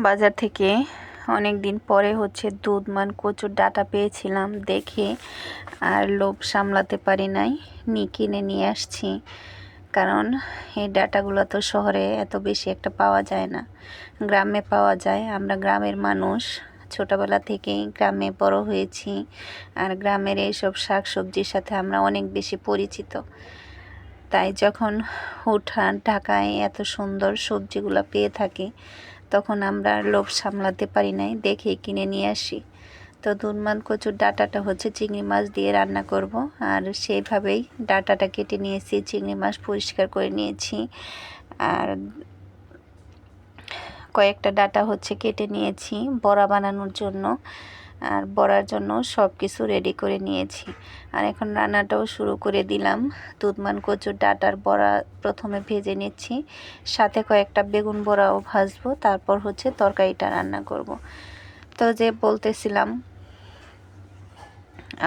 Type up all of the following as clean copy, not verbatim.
বাজার থেকে অনেক দিন পরে দুধমান কচুর ডাঁটা পেয়েছিলাম দেখে, আর লোভ সামলাতে পারি নাই, কিনে নিয়ে আসছি। কারণ এই ডাঁটাগুলো তো শহরে এত বেশি একটা পাওয়া যায় না, গ্রামে পাওয়া যায়। আমরা গ্রামের মানুষ, ছোটবেলা থেকেই গ্রামে বড় হয়েছি, আর গ্রামের এইসব শাক সবজির সাথে আমরা অনেক বেশি পরিচিত। তাই যখন উঠান ঢাকায় এত সুন্দর সবজিগুলো পেয়ে থাকি, তখন আমরা লোভ সামলাতে পারি নাই, দেখেই কিনে নিয়ে আসি। তো দুধমান কচুর ডাঁটাটা চিংড়ি মাছ দিয়ে রান্না করব, আর সেইভাবেই ডাঁটাটা কেটে নিয়েছি, চিংড়ি মাছ পরিষ্কার করে নিয়েছি, আর কয়েকটা ডাঁটা কেটে নিয়েছি বড়া বানানোর জন্য। আর বড়ার জন্য সব কিছু রেডি করে নিয়েছি, আর এখন রান্নাটাও শুরু করে দিলাম। দুধমান কচুর ডাঁটার বড়া প্রথমে ভেজে নিচ্ছি, সাথে কয়েকটা বেগুন বড়াও ভাজবো, তারপর তরকারিটা রান্না করব। তো যে বলতেছিলাম,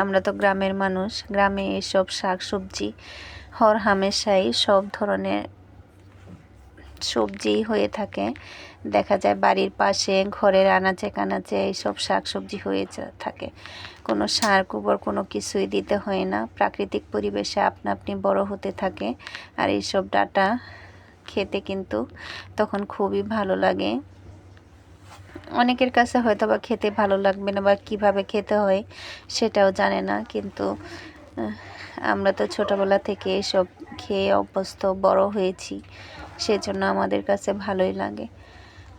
আমরা তো গ্রামের মানুষ, গ্রামে এসব শাক সবজি হর হামেশাই সব ধরনের সবজি হয়ে থাকে। দেখা যায় বাড়ির পাশে ঘরের আনাচে কানাচে এইসব শাক সবজি হয়ে থাকে, কোনো সার গোবর কোনো কিছুই দিতে হয় না, প্রাকৃতিক পরিবেশে আপনা আপনি বড় হতে থাকে। আর এইসব ডাঁটা খেতে কিন্তু তখন খুবই ভালো লাগে। অনেকের কাছে হয়তো বা খেতে ভালো লাগবে না, বা কিভাবে খেতে হয় সেটাও জানে না, কিন্তু আমরা তো ছোটবেলা থেকে এসব খেয়ে অভ্যস্ত, বড় হয়েছি, সেজন্য আমাদের কাছে ভালোই লাগে।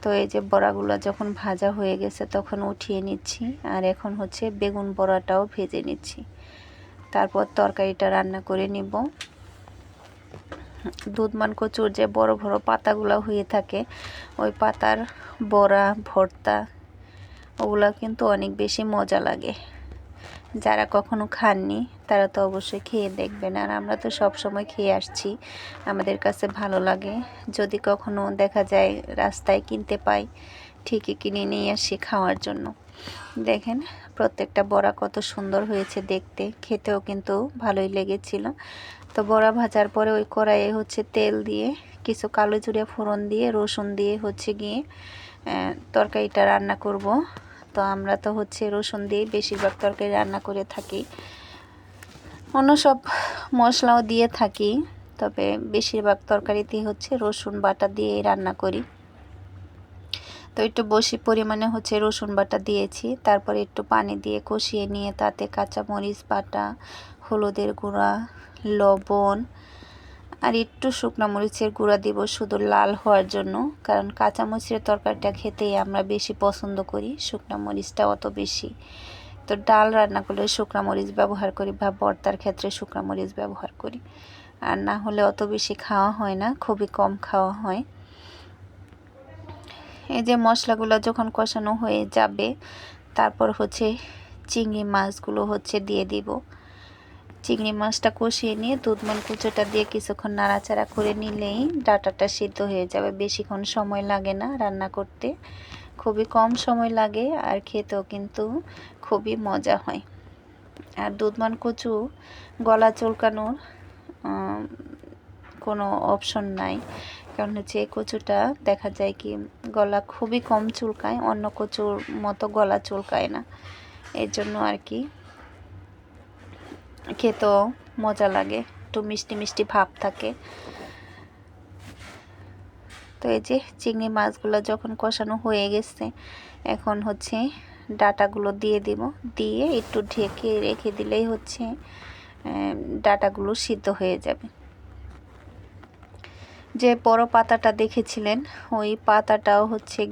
তো এই যে বড়াগুলো যখন ভাজা হয়ে গেছে তখন উঠিয়ে নিচ্ছি, আর এখন বেগুন বড়াটাও ভেজে নিচ্ছি, তারপর তরকারিটা রান্না করে নিব। দুধমান কচুর যে বড় বড় পাতাগুলো হয়ে থাকে, ওই পাতার বড়া ভর্তা, ওগুলো কিন্তু অনেক বেশি মজা লাগে। যারা কখনো খাননি তারা তো অবশ্যই খেয়ে দেখবেন, আর আমরা তো সব সময় খেয়ে আসছি, আমাদের কাছে ভালো লাগে। যদি কখনো দেখা যায় রাস্তায় কিনতে পাই, ঠিকই কিনে নিয়ে আসি খাওয়ার জন্য। দেখেন প্রত্যেকটা বড়া কত সুন্দর হয়েছে দেখতে, খেতেও কিন্তু ভালোই লেগেছিল। তো বড়া ভাজার পরে ওই কড়াইয়ে তেল দিয়ে কিছু কালো জিরে ফোড়ন দিয়ে রসুন দিয়ে গিয়ে তরকারিটা রান্না করব। তো আমরা তো রসুন দিয়ে বেশিরভাগ তরকারি রান্না করে থাকি, অন্য সব মশলাও দিয়ে থাকি, তবে বেশিরভাগ তরকারিতেই রসুন বাটা দিয়ে রান্না করি। তো একটু বেশি পরিমাণে রসুন বাটা দিয়েছি, তারপরে একটু পানি দিয়ে কষিয়ে নিয়ে তাতে কাঁচামরিচ বাটা, হলুদের গুঁড়া, লবণ আর একটু শুকনো মরিচের গুঁড়া দিব, শুধু লাল হওয়ার জন্য। কারণ কাঁচামরিচের তরকারিটা খেতেই আমরা বেশি পছন্দ করি, শুকনো মরিচটা অত বেশি। তো ডাল রান্না করলে শুকনো মরিচ ব্যবহার করি, বা ভর্তার ক্ষেত্রে শুকনো মরিচ ব্যবহার করি, আর না হলে অত বেশি খাওয়া হয় না, খুবই কম খাওয়া হয়। এই যে মশলাগুলো যখন কষানো হয়ে যাবে, তারপর চিংড়ি মাছগুলো দিয়ে দিব। চিংড়ি মাছটা কষিয়ে নিয়ে দুধমান কুচোটা দিয়ে কিছুক্ষণ নাড়াচাড়া করে নিলেই ডাঁটাটা সিদ্ধ হয়ে যাবে। বেশিক্ষণ সময় লাগে না রান্না করতে, খুবই কম সময় লাগে, আর খেতেও কিন্তু খুবই মজা হয়। আর দুধমান কচু গলা চুলকানোর কোনো অপশন নাই, কারণ এই কচুটা দেখা যায় কি গলা খুবই কম চুলকায়, অন্য কচুর মতো গলা চুলকায় না, এর জন্য আর কি খেতেও মজা লাগে, একটু মিষ্টি মিষ্টি ভাব থাকে। তো এই যে চিংড়ি মাছগুলো যখন কষানো হয়ে গেছে, এখন ডাঁটাগুলো দিয়ে দিব, দিয়ে একটু ঢেকে রেখে দিলেই ডাঁটাগুলো সিদ্ধ হয়ে যাবে। যে বড় পাতাটা দেখেছিলেন, ওই পাতাটাও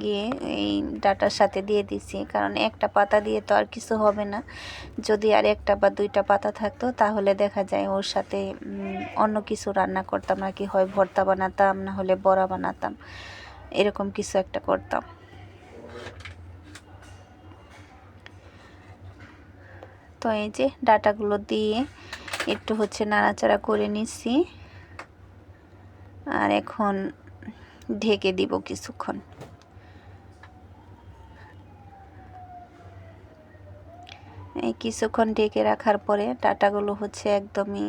গিয়ে এই ডাঁটার সাথে দিয়ে দিছি, কারণ একটা পাতা দিয়ে তো আর কিছু হবে না। যদি আর একটা বা দুইটা পাতা থাকতো তাহলে দেখা যায় ওর সাথে অন্য কিছু রান্না করতাম, আর কি হয় ভর্তা বানাতাম, না হলে বড়া বানাতাম, এরকম কিছু একটা করতাম। তো এই যে ডাঁটাগুলো দিয়ে একটু নাড়াচাড়া করে নিচ্ছি, আর এখন ঢেকে দিব কিছুক্ষণ। এই কিছুক্ষণ ঢেকে রাখার পরে ডাঁটাগুলো একদমই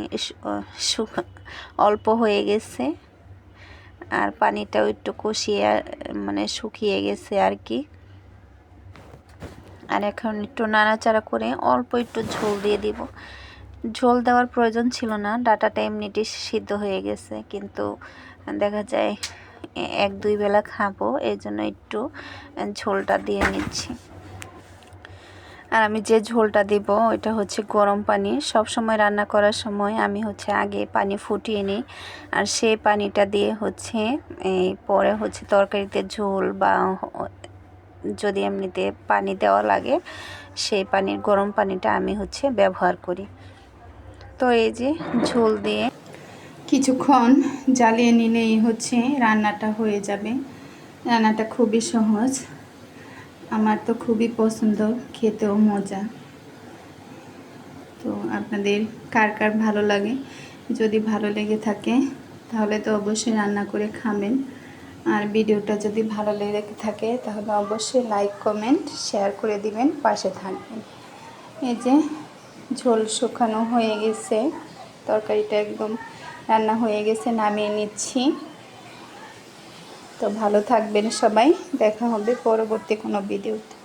অল্প হয়ে গেছে, আর পানিটাও একটু কষিয়ে মানে শুকিয়ে গেছে আর কি। আর এখন একটু নাড়াচাড়া করে অল্প একটু ঝোল দিয়ে দিব। ঝোল দেওয়ার প্রয়োজন ছিল না, ডাঁটাটা এমনিতেই সিদ্ধ হয়ে গেছে, কিন্তু দেখা যায় 1-2 বেলা খাবো, এই জন্য একটু ঝোলটা দিয়ে নিচ্ছি। আর আমি যে ঝোলটা দিব ওইটা হচ্ছে গরম পানি। সব সময় রান্না করার সময় আমি হচ্ছে আগে পানি ফুটিয়ে নিই, আর সেই পানিটা দিয়ে হচ্ছে পরে হচ্ছে তরকারিতে ঝোল বা যদি এমনিতে পানি দেওয়া লাগে সেই পানির গরম পানিটা আমি হচ্ছে ব্যবহার করি। তো এই যে ঝোল দিয়ে কিছুক্ষণ জ্বালিয়ে নিলেই হচ্ছে রান্নাটা হয়ে যাবে। রান্নাটা খুবই সহজ, আমার তো খুবই পছন্দ, খেতেও মজা। তো আপনাদের কার কার ভালো লাগে, যদি ভালো লেগে থাকে তাহলে তো অবশ্যই রান্না করে খাবেন। আর ভিডিওটা যদি ভালো লেগে থাকে তাহলে অবশ্যই লাইক কমেন্ট শেয়ার করে দিবেন, পাশে থাকবেন। এই যে ঝোল শুকানো হয়ে গেছে, তরকারিটা একদম রান্না হয়ে গেছে, নামিয়ে নিচ্ছি। তো ভালো থাকবেন সবাই, দেখা হবে পরবর্তী কোনো ভিডিওতে।